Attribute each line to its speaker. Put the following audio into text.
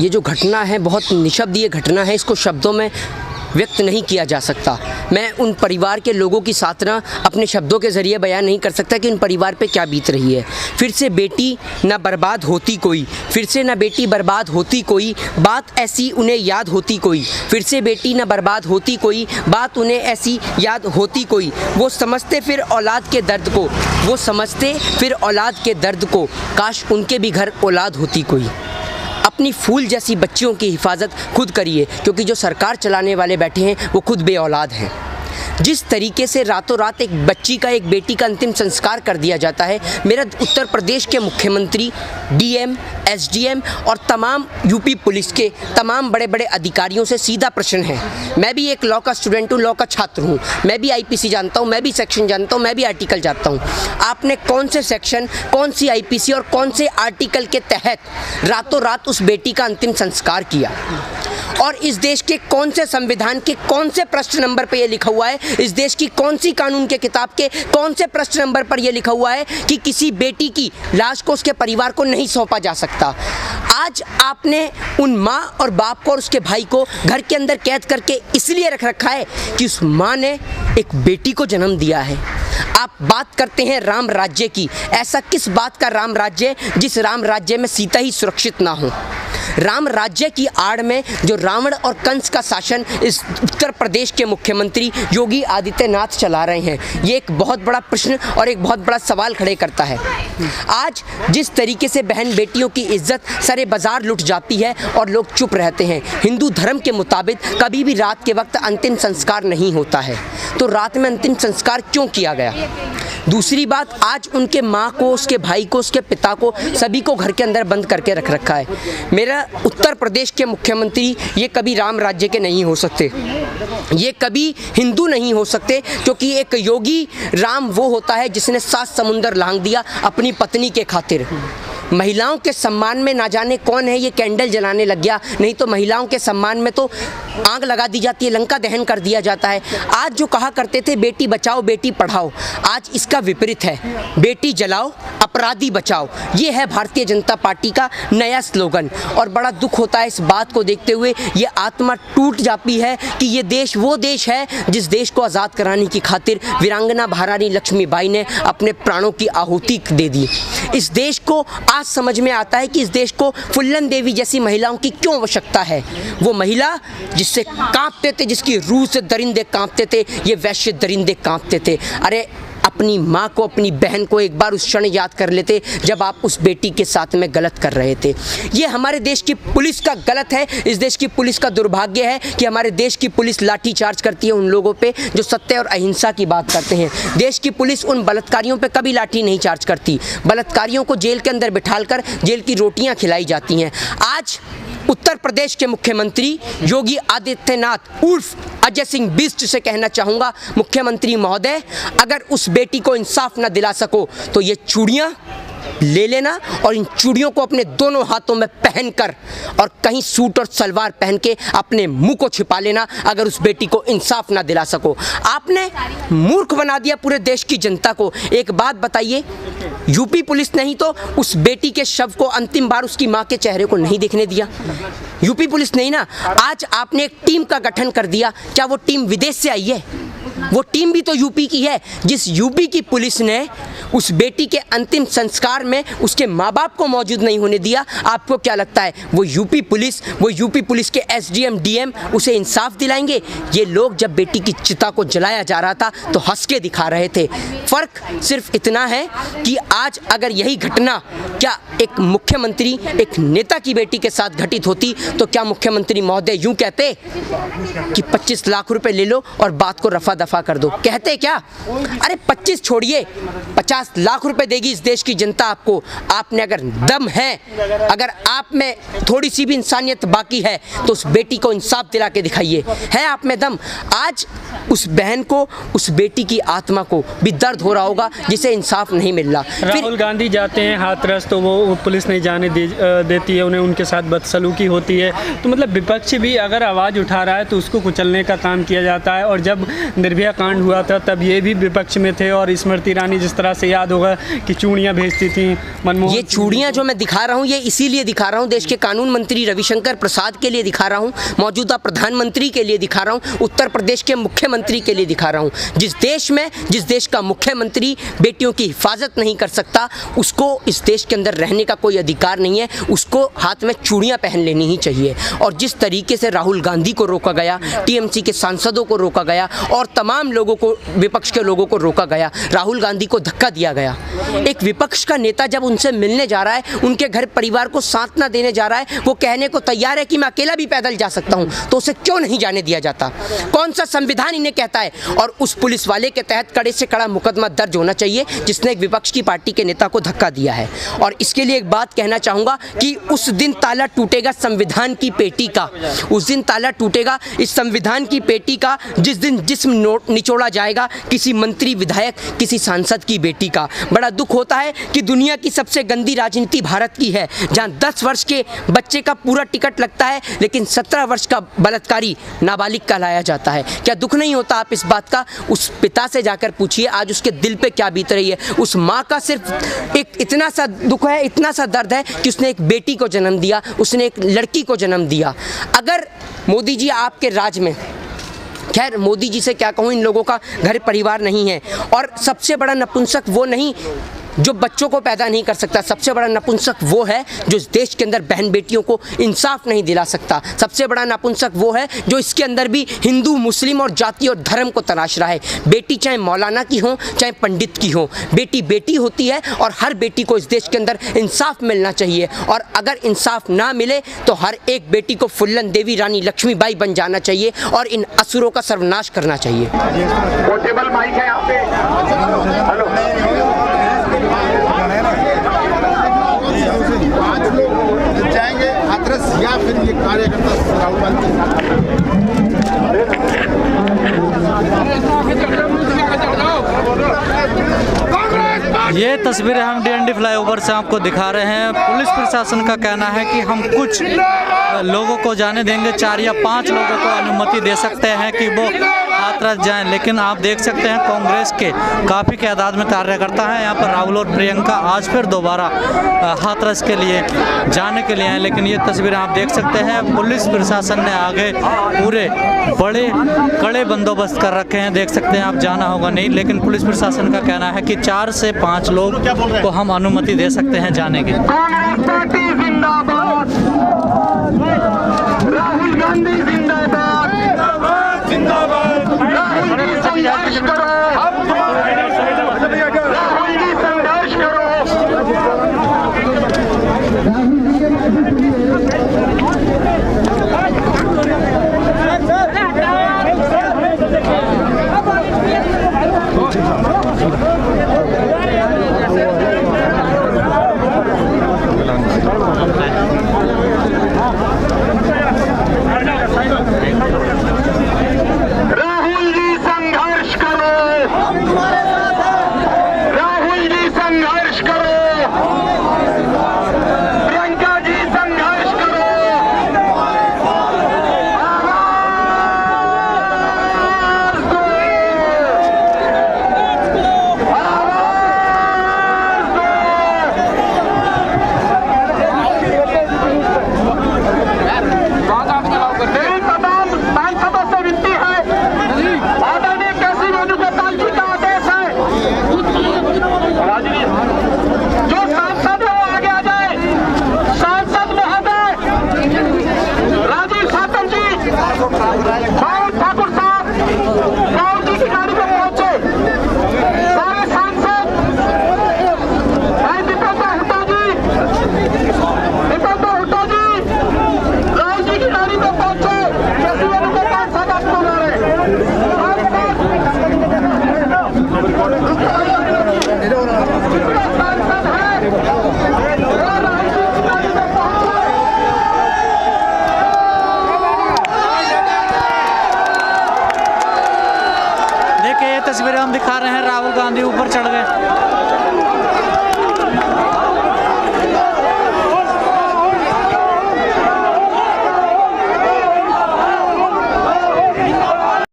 Speaker 1: ये जो घटना है बहुत निःशब्द घटना है, इसको शब्दों में व्यक्त नहीं किया जा सकता। मैं उन परिवार के लोगों की साथना अपने शब्दों के ज़रिए बयान नहीं कर सकता कि उन परिवार पे क्या बीत रही है। फिर से बेटी ना बर्बाद होती कोई, फिर से ना बेटी बर्बाद होती कोई, बात ऐसी उन्हें याद होती कोई, फिर से बेटी ना बर्बाद होती कोई, बात उन्हें ऐसी याद होती कोई। वो समझते फिर औलाद के दर्द को, वो समझते फिर औलाद के दर्द को, काश उनके भी घर औलाद होती कोई। अपनी फूल जैसी बच्चियों की हिफाजत खुद करिए, क्योंकि जो सरकार चलाने वाले बैठे हैं वो खुद बेऔलाद हैं। जिस तरीके से रातों रात एक बच्ची का, एक बेटी का अंतिम संस्कार कर दिया जाता है, मेरा उत्तर प्रदेश के मुख्यमंत्री, डीएम, एसडीएम और तमाम यूपी पुलिस के तमाम बड़े बड़े अधिकारियों से सीधा प्रश्न है। मैं भी एक लॉ का स्टूडेंट हूँ, लॉ का छात्र हूँ, मैं भी आईपीसी जानता हूँ, मैं भी सेक्शन जानता हूँ, मैं भी आर्टिकल जानता हूँ। आपने कौन से सेक्शन, कौन सी आईपीसी और कौन से आर्टिकल के तहत रातों रात उस बेटी का अंतिम संस्कार किया? और इस देश के कौन से संविधान के कौन से प्रश्न नंबर पर यह लिखा हुआ है, इस देश की कौन सी कानून के किताब के कौन से प्रश्न नंबर पर यह लिखा हुआ है कि किसी बेटी की लाश को उसके परिवार को नहीं सौंपा जा सकता? आज आपने उन माँ और बाप को और उसके भाई को घर के अंदर कैद करके इसलिए रख रखा है कि उस माँ ने एक बेटी को जन्म दिया है। आप बात करते हैं राम राज्य की, ऐसा किस बात का राम राज्य जिस राम राज्य में सीता ही सुरक्षित ना हो? राम राज्य की आड़ में जो रावण और कंस का शासन इस उत्तर प्रदेश के मुख्यमंत्री योगी आदित्यनाथ चला रहे हैं, ये एक बहुत बड़ा प्रश्न और एक बहुत बड़ा सवाल खड़े करता है। आज जिस तरीके से बहन बेटियों की इज्जत सरे बाजार लुट जाती है और लोग चुप रहते हैं, हिंदू धर्म के मुताबिक कभी भी रात के वक्त अंतिम संस्कार नहीं होता है, तो रात में अंतिम संस्कार क्यों किया गया? दूसरी बात, आज उनके माँ को, उसके भाई को, उसके पिता को, सभी को घर के अंदर बंद करके रख रखा है। मेरा उत्तर प्रदेश के मुख्यमंत्री ये कभी राम राज्य के नहीं हो सकते, ये कभी हिंदू नहीं हो सकते, क्योंकि एक योगी राम वो होता है जिसने 7 समुंदर लांघ दिया अपनी पत्नी के खातिर। महिलाओं के सम्मान में ना जाने कौन है ये कैंडल जलाने लग गया, नहीं तो महिलाओं के सम्मान में तो आग लगा दी जाती है, लंका दहन कर दिया जाता है। आज जो कहा करते थे बेटी बचाओ बेटी पढ़ाओ, आज इसका विपरीत है, बेटी जलाओ अपराधी बचाओ। ये है भारतीय जनता पार्टी का नया स्लोगन, और बड़ा दुख होता है इस बात को देखते हुए, ये आत्मा टूट जाती है कि ये देश वो देश है जिस देश को आज़ाद कराने की खातिर वीरांगना महारानी लक्ष्मीबाई ने अपने प्राणों की आहुति दे दी। इस देश को आज समझ में आता है कि इस देश को फुल्लन देवी जैसी महिलाओं की क्यों आवश्यकता है। वो महिला जिससे कांपते थे, जिसकी रूह से दरिंदे कांपते थे, ये वैश्य दरिंदे कांपते थे। अरे अपनी माँ को, अपनी बहन को एक बार उस क्षण याद कर लेते जब आप उस बेटी के साथ में गलत कर रहे थे। ये हमारे देश की पुलिस का गलत है, इस देश की पुलिस का दुर्भाग्य है कि हमारे देश की पुलिस लाठी चार्ज करती है उन लोगों पे जो सत्य और अहिंसा की बात करते हैं। देश की पुलिस उन बलात्कारियों पे कभी लाठी नहीं चार्ज करती, बलात्कारियों को जेल के अंदर बिठाकर जेल की रोटियां खिलाई जाती हैं। आज उत्तर प्रदेश के मुख्यमंत्री योगी आदित्यनाथ उर्फ अजय सिंह बिष्ट से कहना चाहूँगा, मुख्यमंत्री महोदय, अगर उस बेटी को इंसाफ न दिला सको तो ये चूड़ियाँ ले लेना और इन चूड़ियों को अपने दोनों हाथों में पहनकर और कहीं सूट और सलवार पहन के अपने मुंह को छिपा लेना, अगर उस बेटी को इंसाफ ना दिला सको। आपने मूर्ख बना दिया पूरे देश की जनता को। एक बात बताइए, यूपी पुलिस ने ही तो उस बेटी के शव को अंतिम बार उसकी माँ के चेहरे को नहीं देखने दिया, यूपी पुलिस नहीं ना। आज आपने एक टीम का गठन कर दिया, क्या वो टीम विदेश से आई है? वो टीम भी तो यूपी की है। जिस यूपी की पुलिस ने उस बेटी के अंतिम संस्कार में उसके माँ बाप को मौजूद नहीं होने दिया, आपको क्या लगता है वो यूपी पुलिस के एसडीएम डीएम उसे इंसाफ दिलाएंगे? ये लोग जब बेटी की चिता को जलाया जा रहा था तो हंस के दिखा रहे थे। फर्क सिर्फ इतना है कि आज अगर यही घटना क्या एक मुख्यमंत्री, एक नेता की बेटी के साथ घटित होती तो क्या मुख्यमंत्री महोदय यूं कहते कि 25 लाख रुपए ले लो और बात को रफा दफा कर दो? कहते क्या? अरे 25 छोड़िए, 50 लाख रुपए देगी इस देश की जनता आपको। आपने अगर दम है, अगर आप में थोड़ी सी भी इंसानियत बाकी है तो उस बेटी को इंसाफ दिला के दिखाइए। है आप में दम? आज उस बहन को, उस बेटी की आत्मा को भी दर्द हो रहा होगा जिसे इंसाफ नहीं मिल रहा।
Speaker 2: राहुल गांधी जाते हैं हाथरस तो वो पुलिस नहीं जाने देती है, उन्हें उनके साथ बदसलूकी होती है। तो मतलब विपक्ष भी अगर आवाज़ उठा रहा है तो उसको कुचलने का काम किया जाता है, और जब निर्भया निर्भया कांड हुआ था तब ये भी विपक्ष में थे, और स्मृति ईरानी जिस तरह से याद होगा कि चूड़ियाँ भेजती थी मनमोहन।
Speaker 1: ये चूड़ियाँ जो मैं दिखा रहा हूँ ये इसीलिए दिखा रहा हूँ, देश के कानून मंत्री रविशंकर प्रसाद के लिए दिखा रहा हूँ, मौजूदा प्रधानमंत्री के लिए दिखा रहा हूँ, उत्तर प्रदेश के मुख्यमंत्री के लिए दिखा रहा हूँ। जिस देश का मुख्यमंत्री बेटियों की हिफाजत नहीं कर सकता, उसको इस देश के अंदर रहने का कोई अधिकार नहीं है, उसको हाथ में चूड़ियाँ पहन लेनी ही चाहिए। और जिस तरीके से राहुल गांधी को रोका गया, टीएमसी के सांसदों को रोका गया और तमाम लोगों को, विपक्ष के लोगों को रोका गया, राहुल गांधी को धक्का दिया गया। एक विपक्ष का नेता जब उनसे मिलने जा रहा है, उनके घर परिवार को सांत्वना देने जा रहा है, वो कहने को तैयार है कि मैं अकेला भी पैदल जा सकता हूं, तो उसे क्यों नहीं जाने दिया जाता? कौन सा संविधान इन्हें कहता है? और उस पुलिस वाले के तहत कड़े से कड़ा मुकदमा दर्ज होना चाहिए जिसने एक विपक्ष की पार्टी के नेता को धक्का दिया है। और इसके लिए एक बात कहना चाहूँगा कि उस दिन ताला टूटेगा संविधान की पेटी का, उस दिन ताला टूटेगा इस संविधान की पेटी का जिस दिन जिस्म निचोड़ा जाएगा किसी मंत्री, विधायक, किसी सांसद की बेटी का। बड़ा दुख होता है कि दुनिया की सबसे गंदी राजनीति भारत की है, जहां 10 वर्ष के बच्चे का पूरा टिकट लगता है लेकिन 17 वर्ष का बलात्कारी नाबालिग कहलाया जाता है। क्या दुख नहीं होता आप इस बात का? उस पिता से जाकर पूछिए आज उसके दिल पे क्या बीत रही है। उस माँ का सिर्फ एक इतना सा दुख है, इतना सा दर्द है कि उसने एक बेटी को जन्म दिया, उसने एक लड़की को जन्म दिया। अगर मोदी जी आपके राज में, खैर मोदी जी से क्या कहूँ, इन लोगों का घर परिवार नहीं है, और सबसे बड़ा नपुंसक वो नहीं जो बच्चों को पैदा नहीं कर सकता, सबसे बड़ा नपुंसक वो है जो इस देश के अंदर बहन बेटियों को इंसाफ नहीं दिला सकता। सबसे बड़ा नपुंसक वो है जो इसके अंदर भी हिंदू, मुस्लिम और जाति और धर्म को तराश रहा है। बेटी चाहे मौलाना की हो, चाहे पंडित की हो, बेटी बेटी होती है और हर बेटी को इस देश के अंदर इंसाफ मिलना चाहिए। और अगर इंसाफ ना मिले तो हर एक बेटी को फुल्लन देवी, रानी लक्ष्मीबाई बन जाना चाहिए और इन असुरों का सर्वनाश करना चाहिए।
Speaker 3: पोर्टेबल माइक है यहाँ पे। हेलो, आज लोग जाएंगे हाथरस या फिर ये कार्यकर्ता राहुल गांधी के साथ?
Speaker 4: ये तस्वीरें हम डीएनडी फ्लाईओवर से आपको दिखा रहे हैं। पुलिस प्रशासन का कहना है कि हम कुछ लोगों को जाने देंगे, 4 या 5 लोगों को अनुमति दे सकते हैं कि वो हाथरस जाएं, लेकिन आप देख सकते हैं कांग्रेस के काफ़ी तादाद में कार्यकर्ता हैं यहाँ पर। राहुल और प्रियंका आज फिर दोबारा हाथरस के लिए जाने के लिए आए, लेकिन ये तस्वीरें आप देख सकते हैं पुलिस प्रशासन ने आगे पूरे बड़े कड़े बंदोबस्त कर रखे हैं। देख सकते हैं आप, जाना होगा नहीं, लेकिन पुलिस प्रशासन का कहना है कि 4 से 5 लोग को हम अनुमति दे सकते हैं जाने की।
Speaker 3: राहुल गांधी जिंदाबाद, राहुल जी संघर्ष करो, राहुल जी संघर्ष करो। राहुल जी संघर्ष करो, राहुल जी संघर्ष करो, प्रियंका जी संघर्ष करो।
Speaker 4: तस्वीरें हम दिखा रहे हैं, राहुल गांधी ऊपर चढ़ गए।